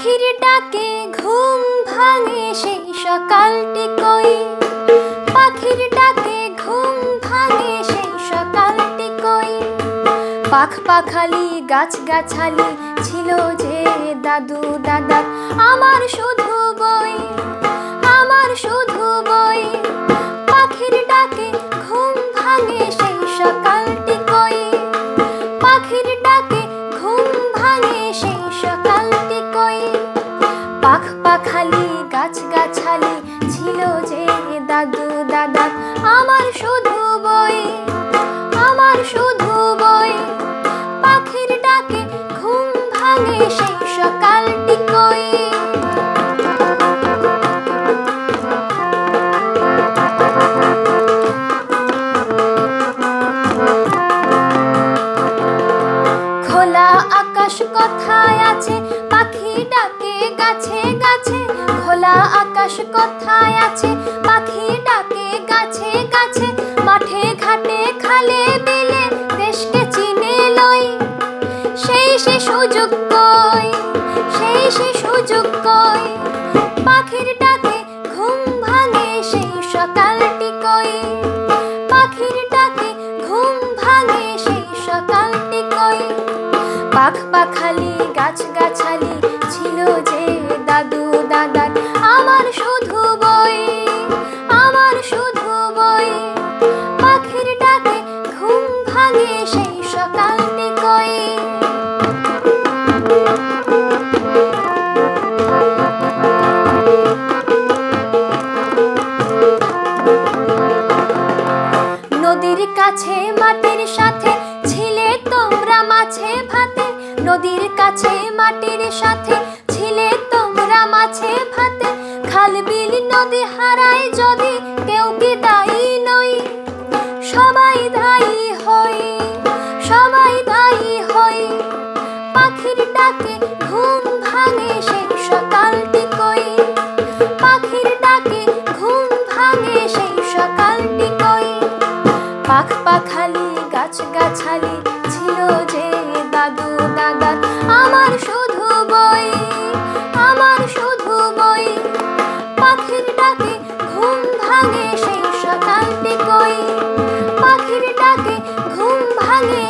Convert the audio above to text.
পাখির ডাকে ঘুম ভাঙে সেই সকালটি কই, পাখির ডাকে ঘুম ভাঙে সেই সকালটি কই। পাখ পাখালি গাছ গাছালি ছিল যে দাদু দাদার, আমার শুধু বই, আমার শুধু বই। পাখির ডাকে ঘুম ভাঙে সেই সকালটি কই, পাখির ডাকে ঘুম ভাঙে সেই সকালটি কই। পাখ পাখালি গাছ গাছালি ছিল যে দাদু দাদার, আমার শুধু বই, আমার শুধু বই। পাখির ডাকে ঘুম ভাঙে সেই সকালটি কই। খোলা আকাশ কথায় আছে, পাখি ডাকে গাছে গাছে। খোলা আকাশ কথায় আছে, পাখি ডাকে গাছে গাছে। মাঠে ঘাটে খালে বিলে দেশকে চিনে লই, সেই সে সুযোগ কই, সেই সে সুযোগ কই। পাখির ডাকে ঘুম ভাঙে সেই সকালটি কই, পাখির ডাকে ঘুম ভাঙে সেই সকালটি কই। পাখ পাখালি গাছ গাছালি ছিল যে দাদু দাদার, আমার শুধু বই, আমার শুধু বই। পাখির ডাকে ঘুম ভাঙে সেই সকালটি কই। নদীর কাছে মাটির সাথে ছিলে তোমরা মাছে ভাতে, নদীর কাছে মাটির সাথে ছিলে তোমরা মাছে ভাতে। খাল বিল নদী হারায় যদি কেউ কি দায়ী নই, সবাই দায়ী হই, সবাই দায়ী হই। পাখির ডাকে ঘুম ভাঙে সেই সকালটি কই, পাখির ডাকে ঘুম ভাঙে সেই সকালটি কই। পাখ পাখালি গাছ গাছালি ছিল যে দাদু দাদার, আমার শুধু বই, আমার শুধু বই। পাখির ডাকে ঘুম ভাঙে সেই সকালটি কই, পাখির ডাকে ঘুম ভাঙে